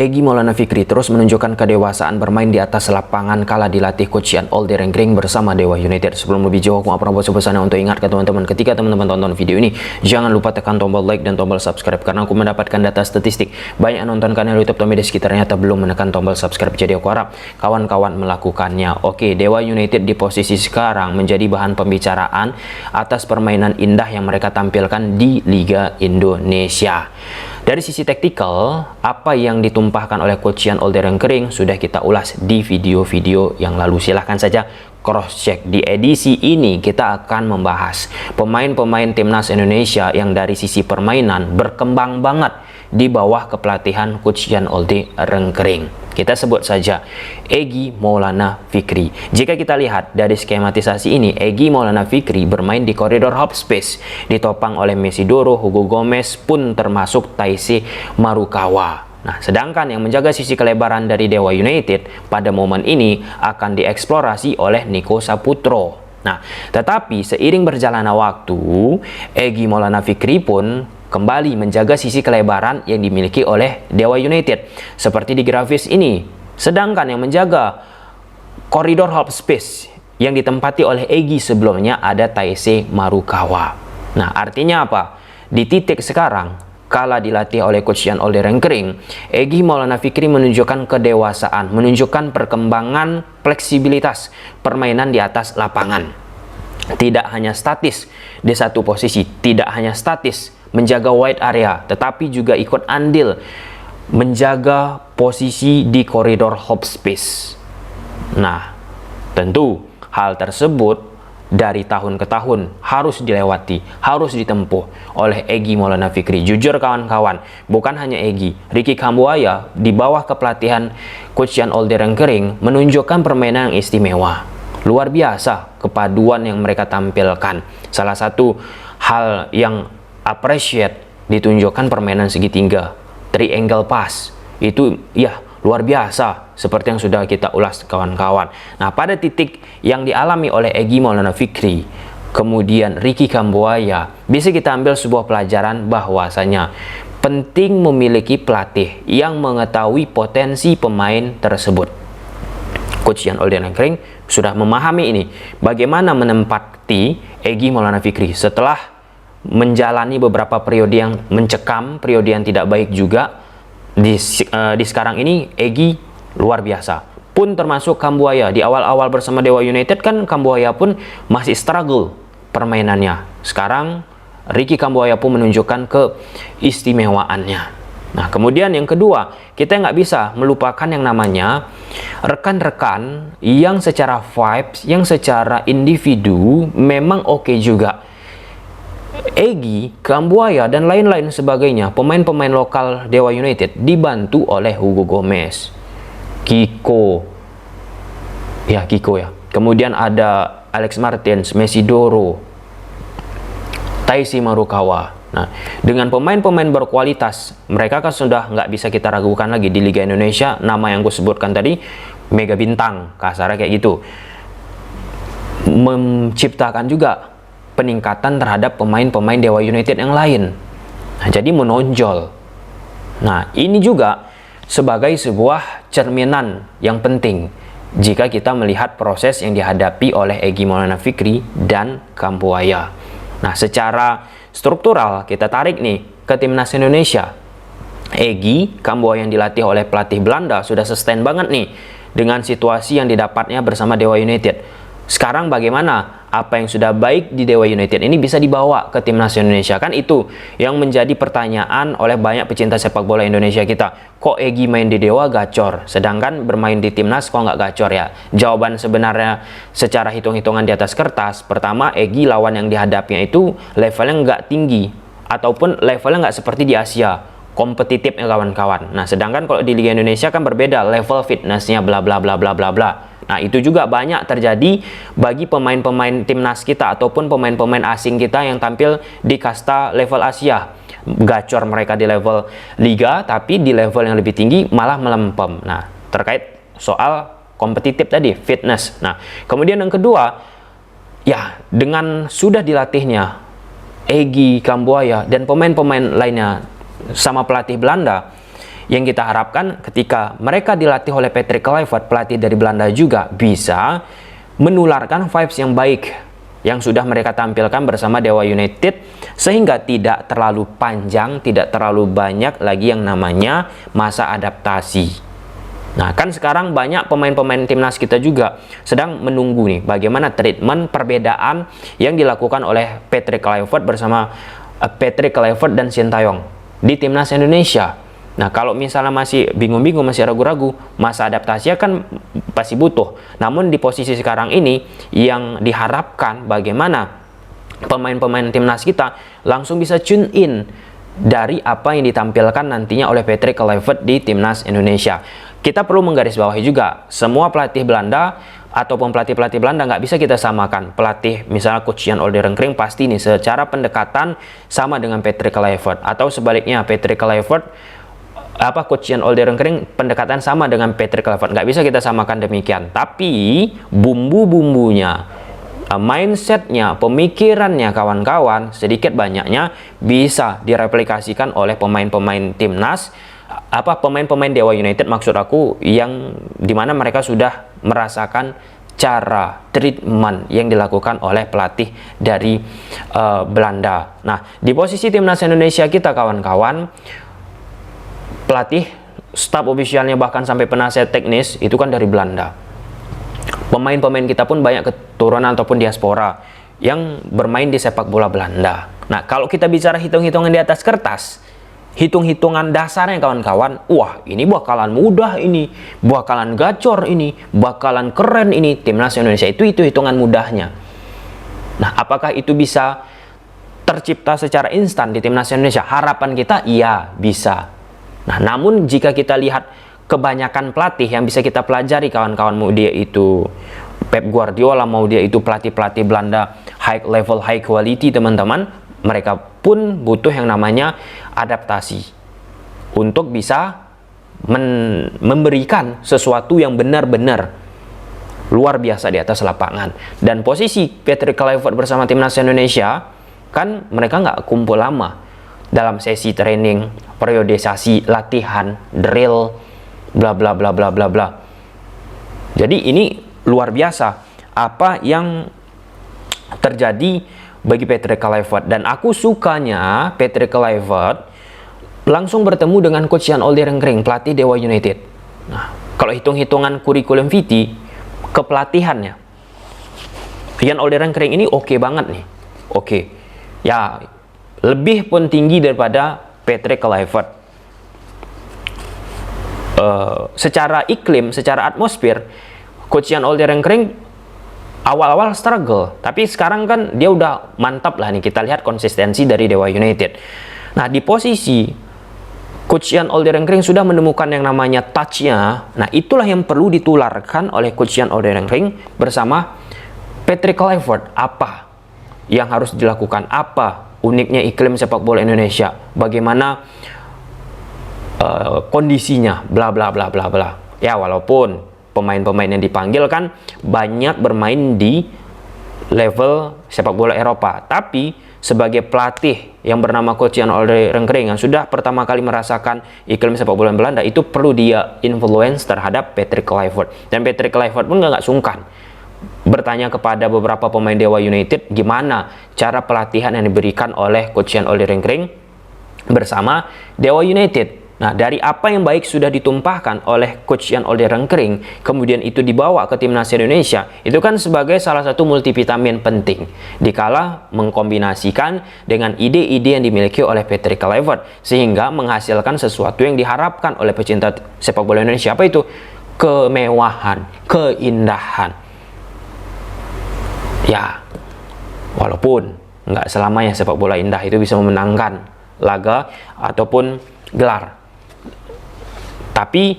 Egy Maulana Fikri terus menunjukkan kedewasaan bermain di atas lapangan kala dilatih coach Ian Olderengring bersama Dewa United. Sebelum lebih jauh, aku pernah sebesarnya untuk ingatkan teman-teman, ketika teman-teman tonton video ini, jangan lupa tekan tombol like dan tombol subscribe, karena aku mendapatkan data statistik banyak nonton kanal YouTube Tommy di sekitarnya ternyata belum menekan tombol subscribe. Jadi aku harap kawan-kawan melakukannya. Oke, Dewa United di posisi sekarang menjadi bahan pembicaraan atas permainan indah yang mereka tampilkan di Liga Indonesia. Dari sisi taktikal, apa yang ditumpahkan oleh coach Ian Olderengring sudah kita ulas di video-video yang lalu. Silahkan saja cross check. Di edisi ini kita akan membahas pemain-pemain timnas Indonesia yang dari sisi permainan berkembang banget di bawah kepelatihan coach Ian Olderengring. Kita sebut saja Egy Maulana Fikri. Jika kita lihat dari skematisasi ini, Egy Maulana Fikri bermain di koridor half space, ditopang oleh Mesidoro, Hugo Gomez pun termasuk Taisei Marukawa. Nah, sedangkan yang menjaga sisi kelebaran dari Dewa United pada momen ini akan dieksplorasi oleh Nico Saputro. Nah, tetapi seiring berjalannya waktu, Egy Maulana Fikri pun kembali menjaga sisi kelebaran yang dimiliki oleh Dewa United seperti di grafis ini. Sedangkan yang menjaga koridor half space yang ditempati oleh Egy sebelumnya ada Taisei Marukawa. Nah, artinya apa? Di titik sekarang, kala dilatih oleh coach Ian Olderengring, Egy Maulana Fikri menunjukkan kedewasaan, menunjukkan perkembangan fleksibilitas permainan di atas lapangan. Tidak hanya statis di satu posisi, tidak hanya statis menjaga wide area, tetapi juga ikut andil menjaga posisi di koridor half space. Nah, tentu hal tersebut dari tahun ke tahun harus dilewati, harus ditempuh oleh Egy Maulana Fikri. Jujur kawan-kawan, bukan hanya Egy, Ricky Kambuaya di bawah kepelatihan coach Ian Olderengring menunjukkan permainan yang istimewa. Luar biasa kepaduan yang mereka tampilkan. Salah satu hal yang appreciate ditunjukkan permainan segitiga, triangle pass, itu ya luar biasa seperti yang sudah kita ulas kawan-kawan. Nah, pada titik yang dialami oleh Egy Maulana Fikri kemudian Ricky Kambuaya, bisa kita ambil sebuah pelajaran bahwasanya penting memiliki pelatih yang mengetahui potensi pemain tersebut. Coach Ian Olderengring sudah memahami ini, bagaimana menempati Egy Maulana Fikri setelah menjalani beberapa periode yang mencekam, periode yang tidak baik juga. Di sekarang ini Egy luar biasa, pun termasuk Kambuaya. Di awal-awal bersama Dewa United kan Kambuaya pun masih struggle permainannya. Sekarang Ricky Kambuaya pun menunjukkan keistimewaannya. Nah, kemudian yang kedua, kita nggak bisa melupakan yang namanya rekan-rekan yang secara vibes, yang secara individu memang oke juga. Egy, Kambuaya, dan lain-lain sebagainya, pemain-pemain lokal Dewa United dibantu oleh Hugo Gomez, Kiko ya. Kemudian ada Alex Martins, Mesidoro, Taisei Marukawa. Nah, dengan pemain-pemain berkualitas, mereka kan sudah nggak bisa kita ragukan lagi di Liga Indonesia. Nama yang gue sebutkan tadi, mega bintang, kasarnya kayak gitu, menciptakan juga peningkatan terhadap pemain-pemain Dewa United yang lain. Nah, jadi menonjol. Nah, ini juga sebagai sebuah cerminan yang penting jika kita melihat proses yang dihadapi oleh Egy Maulana Fikri dan Kambuaya. Nah, secara struktural kita tarik nih ke timnas Indonesia. Egy, Kambuaya yang dilatih oleh pelatih Belanda sudah sustain banget nih dengan situasi yang didapatnya bersama Dewa United. Sekarang bagaimana apa yang sudah baik di Dewa United ini bisa dibawa ke timnas Indonesia? Kan itu yang menjadi pertanyaan oleh banyak pecinta sepak bola Indonesia kita. Kok Egy main di Dewa gacor, sedangkan bermain di timnas kok nggak gacor ya? Jawaban sebenarnya secara hitung-hitungan di atas kertas, pertama, Egy lawan yang dihadapnya itu levelnya nggak tinggi, ataupun levelnya nggak seperti di Asia, kompetitif ya kawan-kawan. Nah, sedangkan kalau di Liga Indonesia kan berbeda, level fitnessnya bla bla bla bla bla bla. Nah, itu juga banyak terjadi bagi pemain-pemain timnas kita ataupun pemain-pemain asing kita yang tampil di kasta level Asia. Gacor mereka di level liga, tapi di level yang lebih tinggi malah melempem. Nah, terkait soal kompetitif tadi, fitness. Nah, kemudian yang kedua, ya dengan sudah dilatihnya Egy, Kambuaya, dan pemain-pemain lainnya sama pelatih Belanda, yang kita harapkan ketika mereka dilatih oleh Patrick Kluivert, pelatih dari Belanda juga bisa menularkan vibes yang baik yang sudah mereka tampilkan bersama Dewa United, sehingga tidak terlalu panjang, tidak terlalu banyak lagi yang namanya masa adaptasi. Nah, kan sekarang banyak pemain-pemain timnas kita juga sedang menunggu nih bagaimana treatment perbedaan yang dilakukan oleh Patrick Kluivert bersama Patrick Kluivert dan Sintayong di timnas Indonesia. Nah, kalau misalnya masih bingung-bingung, masih ragu-ragu, masa adaptasi kan pasti butuh. Namun di posisi sekarang ini yang diharapkan bagaimana pemain-pemain timnas kita langsung bisa tune in dari apa yang ditampilkan nantinya oleh Patrick Kluivert di timnas Indonesia. Kita perlu menggarisbawahi juga, semua pelatih Belanda ataupun pelatih-pelatih Belanda nggak bisa kita samakan. Pelatih misalnya Coach Jan Olderengring pasti nih secara pendekatan sama dengan Patrick Kluivert, atau sebaliknya Patrick Kluivert Coach Jan Olderengring pendekatan sama dengan Patrick Kluivert. Nggak bisa kita samakan demikian. Tapi bumbu-bumbunya, mindsetnya, pemikirannya kawan-kawan sedikit banyaknya bisa direplikasikan oleh pemain-pemain timnas, pemain-pemain Dewa United maksud aku, yang dimana mereka sudah merasakan cara treatment yang dilakukan oleh pelatih dari Belanda. Nah, di posisi timnas Indonesia kita kawan-kawan, pelatih, staf ofisialnya bahkan sampai penasihat teknis itu kan dari Belanda. Pemain-pemain kita pun banyak keturunan ataupun diaspora yang bermain di sepak bola Belanda. Nah, kalau kita bicara hitung-hitungan di atas kertas, hitung-hitungan dasarnya kawan-kawan, wah ini bakalan mudah, ini bakalan gacor, ini bakalan keren, ini timnas Indonesia itu hitungan mudahnya. Nah, apakah itu bisa tercipta secara instan di timnas Indonesia? Harapan kita iya bisa. Nah, namun jika kita lihat kebanyakan pelatih yang bisa kita pelajari kawan-kawan, mau dia itu Pep Guardiola, mau dia itu pelatih-pelatih Belanda high level, high quality teman-teman, mereka pun butuh yang namanya adaptasi untuk bisa memberikan sesuatu yang benar-benar luar biasa di atas lapangan. Dan posisi Patrick Kluivert bersama timnas Indonesia kan mereka nggak kumpul lama dalam sesi training, periodisasi latihan, drill, bla bla bla bla bla bla. Jadi ini luar biasa apa yang terjadi bagi Patrick Kluivert, dan aku sukanya Patrick Kluivert langsung bertemu dengan Coach Jan Olderengring, pelatih Dewa United. Nah, kalau hitung-hitungan kurikulum vitae kepelatihannya, Jan Olderengring ini oke banget nih. Oke. Ya, lebih pun tinggi daripada Patrick Kluivert. Secara iklim, secara atmosfer, Coach Jan Olderengring awal-awal struggle, tapi sekarang kan dia udah mantap lah nih. Kita lihat konsistensi dari Dewa United. Nah, di posisi Coach Jan Olderengring sudah menemukan yang namanya touch-nya. Nah, itulah yang perlu ditularkan oleh Coach Jan Olderengring bersama Patrick Kluivert. Apa yang harus dilakukan? Apa uniknya iklim sepak bola Indonesia? Bagaimana kondisinya? Bla bla bla bla bla. Ya, walaupun pemain-pemain yang dipanggil kan banyak bermain di level sepak bola Eropa, tapi sebagai pelatih yang bernama Coach Jan Olderengring yang sudah pertama kali merasakan iklim sepak bola Belanda, itu perlu dia influence terhadap Patrick Kluivert. Dan Patrick Kluivert pun nggak sungkan bertanya kepada beberapa pemain Dewa United gimana cara pelatihan yang diberikan oleh Coach Jan Olderengring bersama Dewa United. Nah, dari apa yang baik sudah ditumpahkan oleh Coach Jan Olderengring, kemudian itu dibawa ke timnas Indonesia, itu kan sebagai salah satu multivitamin penting dikala mengkombinasikan dengan ide-ide yang dimiliki oleh Patrick Kluivert, sehingga menghasilkan sesuatu yang diharapkan oleh pecinta sepak bola Indonesia. Apa itu? Kemewahan, keindahan. Ya, walaupun nggak selamanya sepak bola indah itu bisa memenangkan laga ataupun gelar. Tapi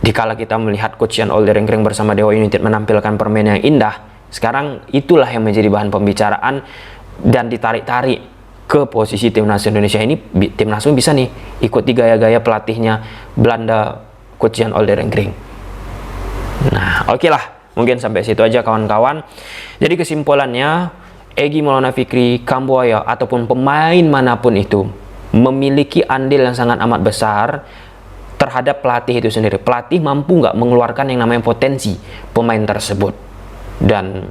dikala kita melihat Coach Jan Olderengring bersama Dewa United menampilkan permainan yang indah, sekarang itulah yang menjadi bahan pembicaraan dan ditarik-tarik ke posisi timnas Indonesia ini. Timnas pun bisa nih ikuti gaya-gaya pelatihnya Belanda, Coach Jan Olderengring. Nah, oke lah, mungkin sampai situ aja kawan-kawan. Jadi kesimpulannya, Egy Maulana Fikri, Kambuaya ataupun pemain manapun itu memiliki andil yang sangat amat besar terhadap pelatih itu sendiri. Pelatih mampu nggak mengeluarkan yang namanya potensi pemain tersebut. Dan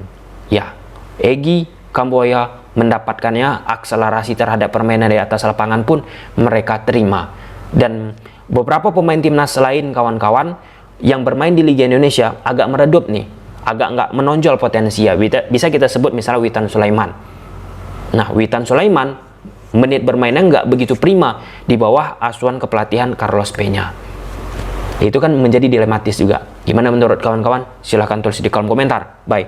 ya, Egy, Kambuaya mendapatkannya, akselerasi terhadap permainan di atas lapangan pun mereka terima. Dan beberapa pemain timnas lain kawan-kawan yang bermain di Liga Indonesia agak meredup nih, agak nggak menonjol potensi ya. Bisa kita sebut misalnya Witan Sulaiman. Nah, Witan Sulaiman menit bermainnya nggak begitu prima di bawah asuhan kepelatihan Carlos Peña. Itu kan menjadi dilematis juga. Gimana menurut kawan-kawan? Silahkan tulis di kolom komentar. Bye.